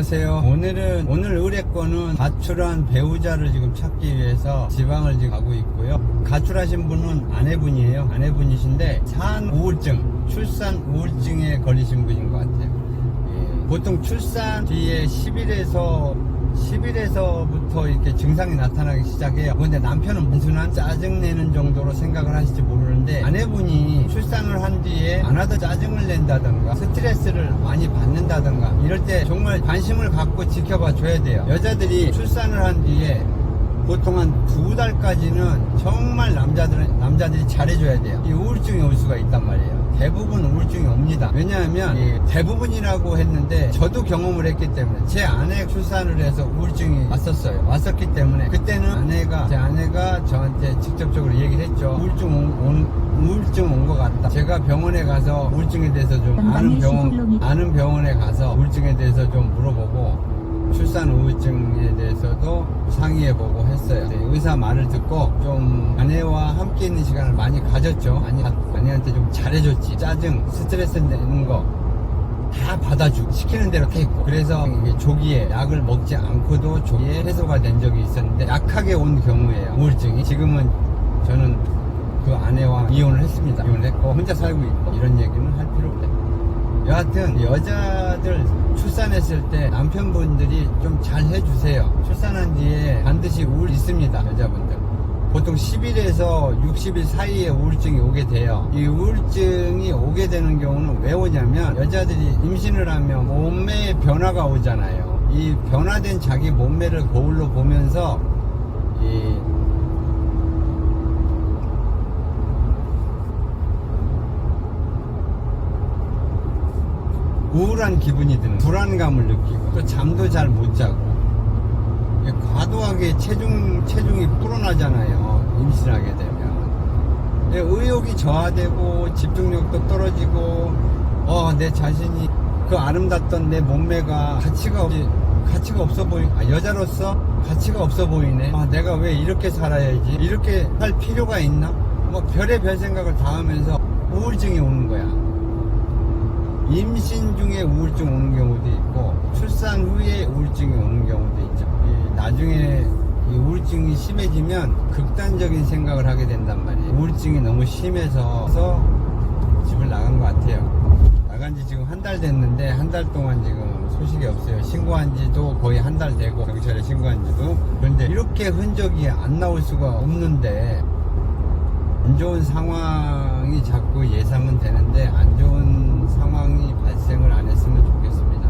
안녕하세요. 오늘 의뢰권은 가출한 배우자를 지금 찾기 위해서 지방을 지금 가고 있고요. 가출하신 분은 아내분이에요. 아내분이신데 출산 우울증에 걸리신 분인 것 같아요. 예, 보통 출산 뒤에 10일에서부터 이렇게 증상이 나타나기 시작해요. 그런데 남편은 단순한 짜증내는 정도로 생각을 하실지 모르는데, 아내분이 출산을 한 뒤에 안 하던 짜증을 낸다던가 스트레스를 많이 받는다던가 이럴 때 정말 관심을 갖고 지켜봐 줘야 돼요. 여자들이 출산을 한 뒤에 보통 한 2달까지는 정말 남자들이 잘해줘야 돼요. 이 우울증이 올 수가 있단 말이에요. 대부분 우울증이 옵니다. 왜냐하면 대부분이라고 했는데 저도 경험을 했기 때문에, 제 아내 출산을 해서 우울증이 왔었기 때문에 그때는 제 아내가 저한테 직접적으로 얘기를 했죠. 우울증 온 것 같다. 제가 병원에 가서 우울증에 대해서 좀 아는 병원에 가서 우울증에 대해서 좀 물어보고 출산 우울증에 대해서도 상의해보고 했어요. 의사 말을 듣고 좀 아내와 함께 있는 시간을 많이 가졌죠. 아내한테 좀 잘해줬지. 짜증, 스트레스 내는 거 다 받아주고 시키는 대로 했고, 그래서 이게 조기에 약을 먹지 않고도 조기에 해소가 된 적이 있었는데, 약하게 온 경우에요, 우울증이. 지금은 저는 그 아내와 이혼을 했습니다. 이혼을 했고 혼자 살고 있고, 이런 얘기는 할 필요 없어요. 여하튼 여자들 출산했을 때 남편분들이 좀 잘 해주세요. 출산한 뒤에 반드시 우울 있습니다. 여자분들 보통 10일에서 60일 사이에 우울증이 오게 돼요. 이 우울증이 오게 되는 경우는 왜 오냐면, 여자들이 임신을 하면 몸매에 변화가 오잖아요. 이 변화된 자기 몸매를 거울로 보면서 우울한 기분이 드는, 불안감을 느끼고, 또 잠도 잘 못 자고, 과도하게 체중이 불어나잖아요, 임신하게 되면. 의욕이 저하되고 집중력도 떨어지고, 내 자신이, 그 아름답던 내 몸매가 가치가 없어 여자로서 가치가 없어 보이네. 내가 왜 이렇게 살아야지, 이렇게 살 필요가 있나, 별의별 생각을 다 하면서 우울증이 오는 거야. 임신 중에 우울증 오는 경우도 있고, 출산 후에 우울증이 오는 경우도 있죠. 나중에 이 우울증이 심해지면 극단적인 생각을 하게 된단 말이에요. 우울증이 너무 심해서 집을 나간 것 같아요. 나간 지 지금 한 달 됐는데, 한 달 동안 지금 소식이 없어요. 신고한 지도 거의 한 달 되고, 경찰에 신고한 지도. 그런데 이렇게 흔적이 안 나올 수가 없는데, 안 좋은 상황이 자꾸 예상은 되는데 안 좋은 상황이 발생을 안 했으면 좋겠습니다.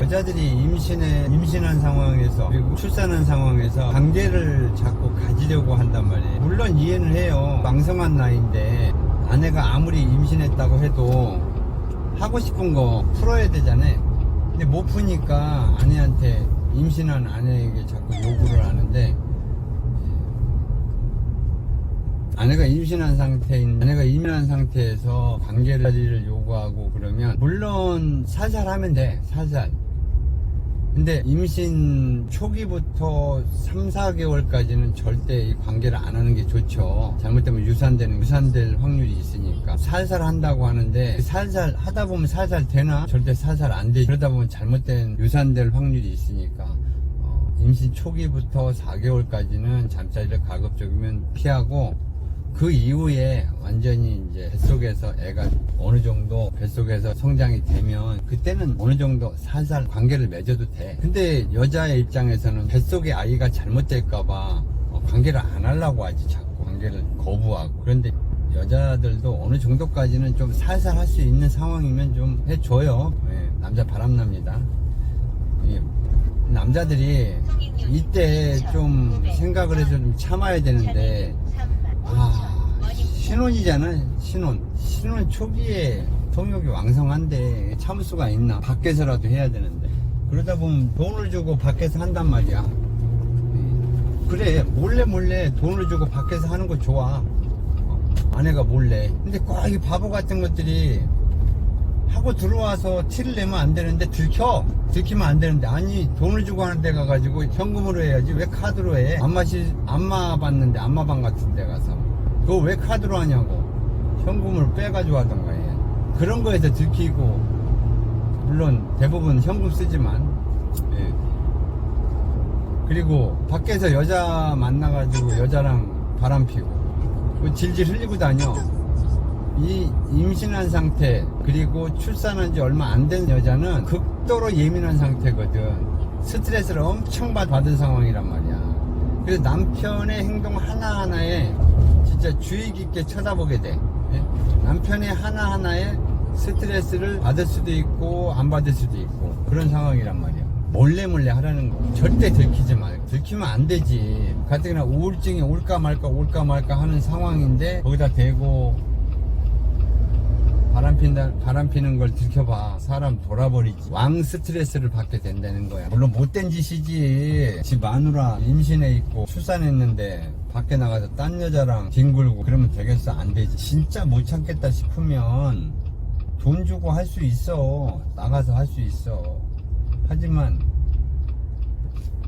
여자들이 임신한 상황에서, 그리고 출산한 상황에서 관계를 자꾸 가지려고 한단 말이에요. 물론 이해는 해요. 왕성한 나이인데 아내가 아무리 임신했다고 해도 하고 싶은 거 풀어야 되잖아요. 근데 못 푸니까 아내한테, 임신한 아내에게 자꾸 요구를 하는데, 아내가 임신한 상태에서 관계를 요구하고 그러면 물론 살살 하면 돼, 살살. 근데 임신 초기부터 3, 4개월까지는 절대 이 관계를 안 하는 게 좋죠. 잘못되면 유산될 확률이 있으니까. 살살 한다고 하는데, 살살 하다 보면 살살 되나? 절대 살살 안 되지. 그러다 보면 잘못된 유산될 확률이 있으니까. 임신 초기부터 4개월까지는 잠자리를 가급적이면 피하고, 그 이후에 완전히 이제 뱃속에서 애가 어느 정도 뱃속에서 성장이 되면 그때는 어느 정도 살살 관계를 맺어도 돼. 근데 여자의 입장에서는 뱃속의 아이가 잘못될까봐 관계를 안 하려고 하지, 자꾸 관계를 거부하고. 그런데 여자들도 어느 정도까지는 좀 살살 할 수 있는 상황이면 좀 해줘요. 남자 바람납니다. 남자들이 이때 좀 생각을 해서 좀 참아야 되는데, 신혼이잖아. 신혼 초기에 성욕이 왕성한데 참을 수가 있나? 밖에서라도 해야 되는데. 그러다 보면 돈을 주고 밖에서 한단 말이야. 그래, 몰래 돈을 주고 밖에서 하는 거 좋아. 아내가 몰래. 근데 꼭 이 바보 같은 것들이 하고 들어와서 티를 내면 안 되는데 들키면 안 되는데, 아니 돈을 주고 하는 데 가가지고 현금으로 해야지 왜 카드로 해? 안마 받는데, 안마방 같은 데 가서 그거 왜 카드로 하냐고. 현금을 빼가지고 하던가 해. 그런 거에서 들키고 물론 대부분 현금 쓰지만. 예. 그리고 밖에서 여자 만나가지고 여자랑 바람 피고 질질 흘리고 다녀. 이 임신한 상태 그리고 출산한 지 얼마 안 된 여자는 극도로 예민한 상태거든. 스트레스를 엄청 받은 상황이란 말이야. 그래서 남편의 행동 하나하나에 진짜 주의 깊게 쳐다보게 돼. 예? 남편의 하나하나에 스트레스를 받을 수도 있고 안 받을 수도 있고 그런 상황이란 말이야. 몰래 하라는 거 절대 들키지 마. 들키면 안 되지. 가뜩이나 우울증이 올까 말까 하는 상황인데 거기다 대고 바람 피는 걸 들켜봐. 사람 돌아버리지. 왕 스트레스를 받게 된다는 거야. 물론 못된 짓이지. 지 마누라 임신해 있고 출산했는데 밖에 나가서 딴 여자랑 뒹굴고 그러면 되겠어? 안 되지. 진짜 못 참겠다 싶으면 돈 주고 할 수 있어. 나가서 할 수 있어. 하지만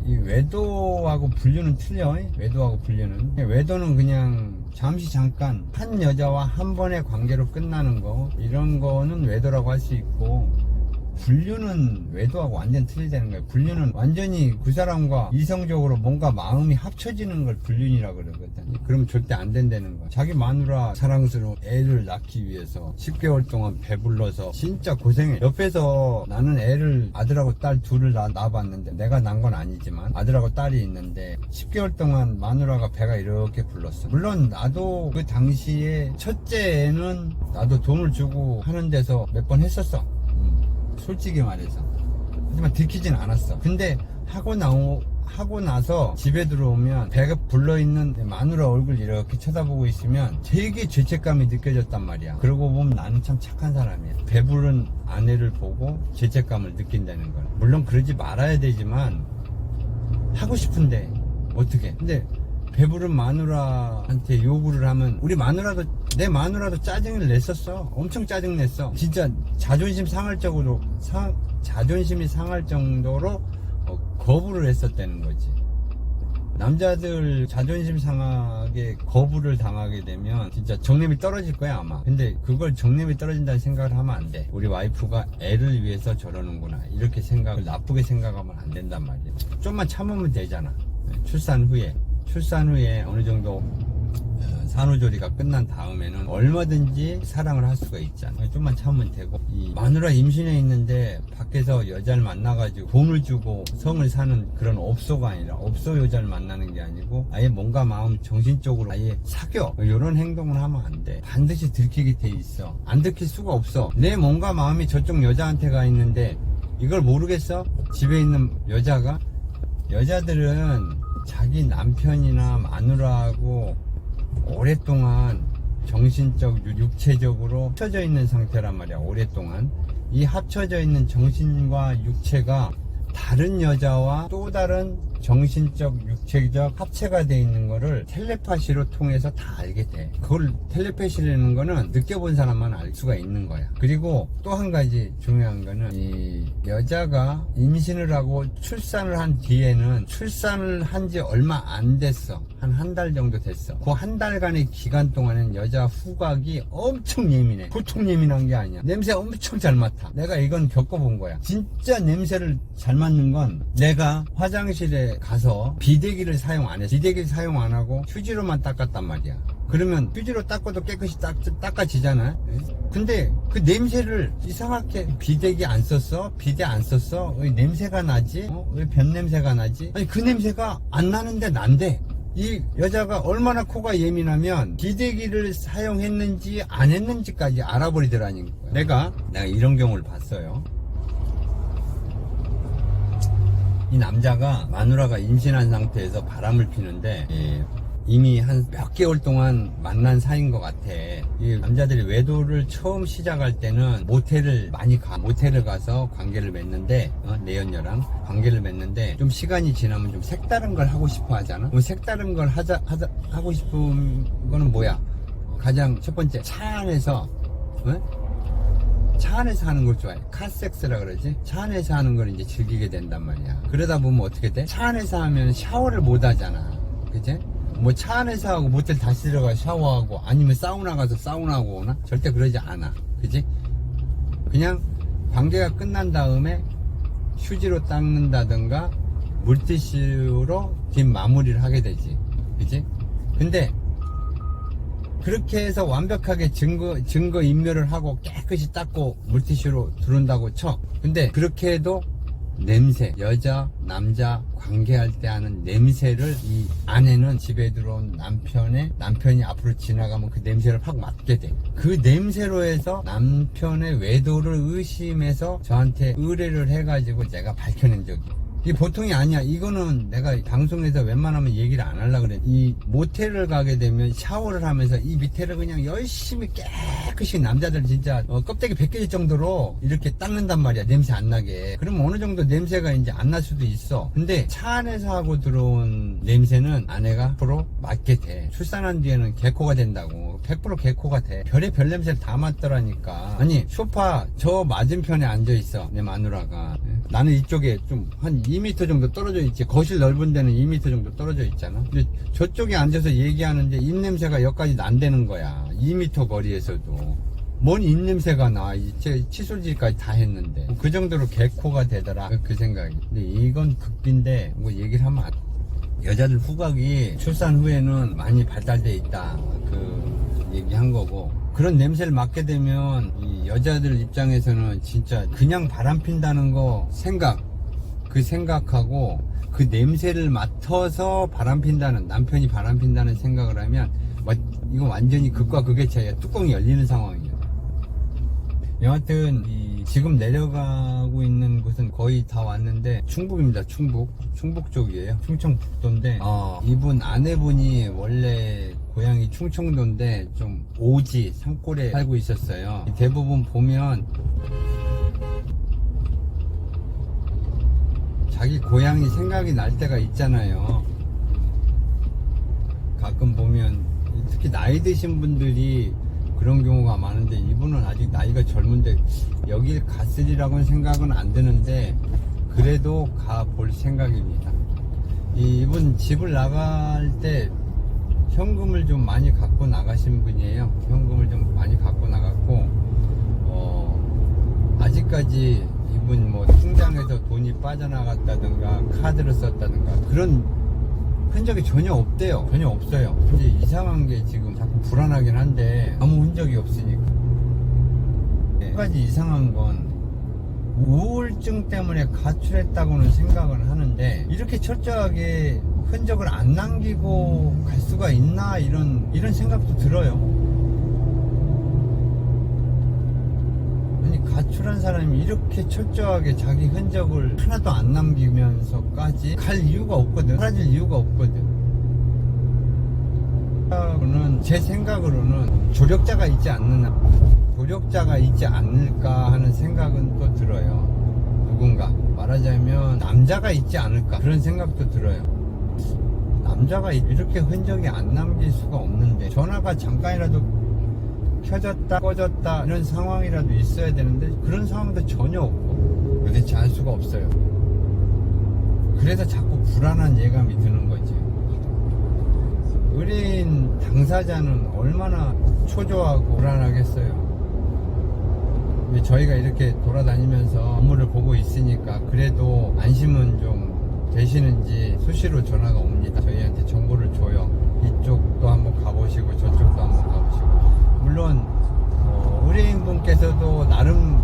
이 외도하고 분류는 틀려. 외도하고 분류는. 외도는 그냥 잠시 잠깐 한 여자와 한 번의 관계로 끝나는 거, 이런 거는 외도라고 할 수 있고, 분류는 외도하고 완전 틀리다는 거예요. 분류는 완전히 그 사람과 이성적으로 뭔가 마음이 합쳐지는 걸 분류이라고 그러거든. 그럼 절대 안 된다는 거야. 자기 마누라 사랑스러운 애를 낳기 위해서 10개월 동안 배불러서 진짜 고생해. 옆에서 나는 애를 아들하고 딸 둘을 낳아봤는데, 내가 낳은 건 아니지만 아들하고 딸이 있는데 10개월 동안 마누라가 배가 이렇게 불렀어. 물론 나도 그 당시에 첫째 애는 나도 돈을 주고 하는 데서 몇 번 했었어. 솔직히 말해서. 하지만 들키진 않았어. 근데 하고 나서 집에 들어오면 배가 불러있는 마누라 얼굴 이렇게 쳐다보고 있으면 되게 죄책감이 느껴졌단 말이야. 그러고 보면 나는 참 착한 사람이야. 배부른 아내를 보고 죄책감을 느낀다는 거야. 물론 그러지 말아야 되지만 하고 싶은데 어떻게. 근데 배부른 마누라한테 요구를 하면 내 마누라도 짜증을 냈었어. 엄청 짜증냈어. 진짜 자존심이 상할 정도로 거부를 했었다는 거지. 남자들 자존심 상하게 거부를 당하게 되면 진짜 정념이 떨어질 거야 아마. 근데 그걸 정념이 떨어진다는 생각을 하면 안 돼. 우리 와이프가 애를 위해서 저러는구나 이렇게 나쁘게 생각하면 안 된단 말이야. 좀만 참으면 되잖아. 출산 후에 어느 정도 산후조리가 끝난 다음에는 얼마든지 사랑을 할 수가 있잖아. 좀만 참으면 되고. 이 마누라 임신해 있는데 밖에서 여자를 만나가지고 돈을 주고 성을 사는 그런 업소가 아니라, 업소 여자를 만나는 게 아니고 아예 뭔가 마음 정신적으로 아예 사겨. 이런 행동을 하면 안 돼. 반드시 들키게 돼 있어. 안 들킬 수가 없어. 내 뭔가 마음이 저쪽 여자한테 가 있는데 이걸 모르겠어? 집에 있는 여자들은 자기 남편이나 마누라하고 오랫동안 정신적, 육체적으로 합쳐져 있는 상태란 말이야. 오랫동안 이 합쳐져 있는 정신과 육체가 다른 여자와 또 다른 정신적, 육체적 합체가 돼 있는 거를 텔레파시로 통해서 다 알게 돼. 그걸 텔레파시라는 거는 느껴본 사람만 알 수가 있는 거야. 그리고 또 한 가지 중요한 거는 이 여자가 임신을 하고 출산을 한 뒤에는 출산을 한 지 얼마 안 됐어. 한 달 정도 됐어. 그 한 달간의 기간 동안은 여자 후각이 엄청 예민해. 보통 예민한 게 아니야. 냄새 엄청 잘 맡아. 내가 이건 겪어본 거야. 진짜 냄새를 잘 맡는 건 내가 화장실에 가서 비데기를 사용 안 했어. 비데기를 사용 안 하고 휴지로만 닦았단 말이야. 그러면 휴지로 닦아도 깨끗이 닦아지잖아. 근데 그 냄새를 이상하게 비데기 안 썼어? 비데 안 썼어? 왜 냄새가 나지? 왜 변 냄새가 나지? 아니 그 냄새가 안 나는데 난데. 이 여자가 얼마나 코가 예민하면 비데기를 사용했는지 안 했는지까지 알아버리더라는 거야. 내가 이런 경우를 봤어요. 이 남자가 마누라가 임신한 상태에서 바람을 피는데 이미 한 몇 개월 동안 만난 사이인 것 같아. 이 남자들이 외도를 처음 시작할 때는 모텔을 많이 가. 모텔을 가서 관계를 맺는데 내연녀랑 관계를 맺는데 좀 시간이 지나면 좀 색다른 걸 하고 싶어 하잖아. 뭐 색다른 걸 하고 싶은 거는 뭐야? 가장 첫 번째 차 안에서 차 안에서 하는 걸 좋아해. 카섹스라 그러지? 차 안에서 하는 걸 이제 즐기게 된단 말이야. 그러다 보면 어떻게 돼? 차 안에서 하면 샤워를 못 하잖아. 그치? 뭐 차 안에서 하고 모텔 다시 들어가 샤워하고 아니면 사우나 가서 사우나하고 오나? 절대 그러지 않아. 그치? 그냥 관계가 끝난 다음에 휴지로 닦는다든가 물티슈로 뒷 마무리를 하게 되지. 그치? 근데 그렇게 해서 완벽하게 증거 인멸을 하고 깨끗이 닦고 물티슈로 두른다고 쳐. 근데 그렇게 해도 냄새, 여자, 남자 관계할 때 하는 냄새를 이 아내는 집에 들어온 남편이 앞으로 지나가면 그 냄새를 확 맡게 돼. 그 냄새로 해서 남편의 외도를 의심해서 저한테 의뢰를 해가지고 내가 밝혀낸 적이. 이게 보통이 아니야. 이거는 내가 방송에서 웬만하면 얘기를 안 하려고 그래. 이 모텔을 가게 되면 샤워를 하면서 이 밑에를 그냥 열심히 깨끗이 남자들 진짜 껍데기 벗겨질 정도로 이렇게 닦는단 말이야. 냄새 안 나게. 그러면 어느 정도 냄새가 이제 안 날 수도 있어. 근데 차 안에서 하고 들어온 냄새는 아내가 앞으로 맡게 돼. 출산한 뒤에는 개코가 된다고. 100% 개코가 돼. 별의별 냄새를 다 맡더라니까. 아니 소파 저 맞은편에 앉아있어. 내 마누라가. 나는 이쪽에 좀 한 2m 정도 떨어져 있지. 거실 넓은 데는 2m 정도 떨어져 있잖아. 근데 저쪽에 앉아서 얘기하는데 입냄새가 여기까지 난다는 거야. 2m 거리에서도. 뭔 입냄새가 나. 이제 칫솔질까지 다 했는데. 그 정도로 개코가 되더라. 그 생각이. 근데 이건 극비인데 뭐 얘기를 하면 안 돼. 여자들 후각이 출산 후에는 많이 발달돼 있다. 그 얘기한 거고. 그런 냄새를 맡게 되면 이 여자들 입장에서는 진짜 그냥 바람 핀다는 거 그 생각하고 그 냄새를 맡아서 바람 핀다는, 남편이 바람 핀다는 생각을 하면 이거 완전히 극과 극의 차이야. 뚜껑이 열리는 상황이에요. 여하튼 지금 내려가고 있는 곳은 거의 다 왔는데 충북입니다. 충북 쪽이에요. 충청북도인데 이분 아내분이 원래 고향이 충청도인데 좀 오지 산골에 살고 있었어요. 대부분 보면 자기 고향이 생각이 날 때가 있잖아요. 가끔 보면 특히 나이 드신 분들이 그런 경우가 많은데 이분은 아직 나이가 젊은데 여길 갔으리라고는 생각은 안 드는데 그래도 가볼 생각입니다. 이분 집을 나갈 때 현금을 좀 많이 갖고 나가신 분이에요. 현금을 좀 많이 갖고 나갔고 아직까지 이분 뭐 통장에서 돈이 빠져나갔다든가 카드를 썼다든가 그런 흔적이 전혀 없대요. 전혀 없어요. 근데 이상한 게 지금 자꾸 불안하긴 한데 아무 흔적이 없으니까. 한 가지 이상한 건 우울증 때문에 가출했다고는 생각을 하는데 이렇게 철저하게 흔적을 안 남기고 갈 수가 있나 이런 생각도 들어요. 아니 가출한 사람이 이렇게 철저하게 자기 흔적을 하나도 안 남기면서까지 갈 이유가 없거든. 사라질 이유가 없거든. 제 생각으로는 조력자가 있지 않을까 하는 생각은 또 들어요. 누군가 말하자면 남자가 있지 않을까 그런 생각도 들어요. 남자가 이렇게 흔적이 안 남길 수가 없는데 전화가 잠깐이라도 켜졌다 꺼졌다 이런 상황이라도 있어야 되는데 그런 상황도 전혀 없고 도대체 알 수가 없어요. 그래서 자꾸 불안한 예감이 드는 거지. 의뢰인 당사자는 얼마나 초조하고 불안하겠어요. 저희가 이렇게 돌아다니면서 업무를 보고 있으니까 그래도 안심은 좀 되시는지 수시로 전화가 옵니다. 저희한테 정보를 줘요. 이쪽도 한번 가보시고 저쪽도 한번 가보시고. 물론 의뢰인분께서도 나름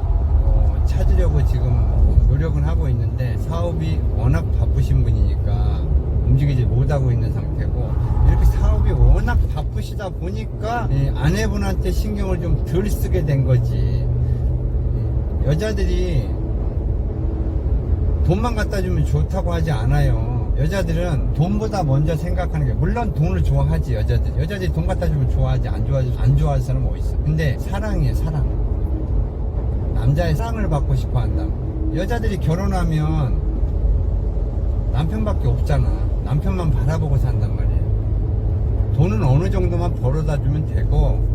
찾으려고 지금 노력은 하고 있는데 사업이 워낙 바쁘신 분이니까 움직이지 못하고 있는 상태고 이렇게 사업이 워낙 바쁘시다 보니까 아내분한테 신경을 좀 덜 쓰게 된 거지. 여자들이 돈만 갖다 주면 좋다고 하지 않아요. 여자들은 돈보다 먼저 생각하는 게, 물론 돈을 좋아하지. 여자들이 돈 갖다 주면 좋아하지. 안 좋아하는 사람은 어딨어. 근데 사랑이에요, 사랑. 남자의 사랑을 받고 싶어 한다. 여자들이 결혼하면 남편밖에 없잖아. 남편만 바라보고 산단 말이에요. 돈은 어느 정도만 벌어다 주면 되고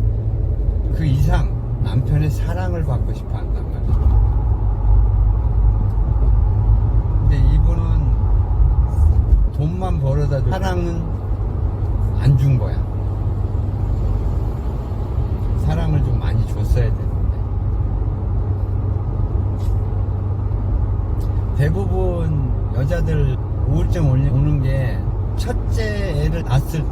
그 이상 남편의 사랑을 받고 싶어 한단 말이에요. 근데 이분은 돈만 벌어다 줘 사랑은 안 준 거야. 사랑을 좀 많이 줬어야 되는데 대부분 여자들 우울증 오는 게 첫째 애를 낳았을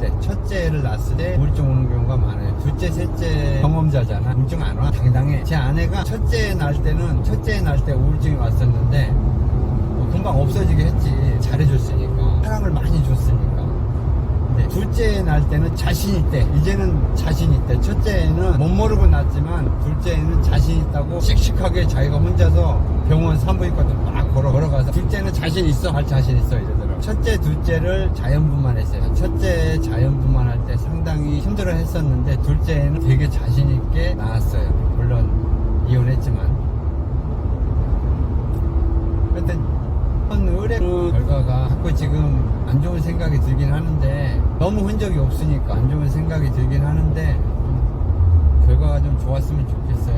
때 우울증 오는 경우가 많아요. 둘째, 셋째 경험자잖아. 우울증 안 와. 당당해. 제 아내가 첫째 낳을 때 우울증이 왔었는데 금방 없어지게 했지. 잘해줬으니까. 사랑을 많이 줬으니까. 근데 둘째 낳을 때는 자신 있대. 이제는 자신 있대. 첫째는 못 모르고 낳았지만 둘째는 자신 있다고 씩씩하게 자기가 혼자서 병원 산부인과도 막 걸어가서 둘째는 자신 있어. 할 자신 있어 이러더라고. 첫째, 둘째를 자연분만 했어요. 첫째 자연분만 할 때 상당히 힘들어 했었는데 둘째는 되게 자신 있게 낳았어요. 물론 이혼했지만. 하여튼 의뢰 결과가 자꾸 지금 안 좋은 생각이 들긴 하는데 너무 흔적이 없으니까 안 좋은 생각이 들긴 하는데 결과가 좀 좋았으면 좋겠어.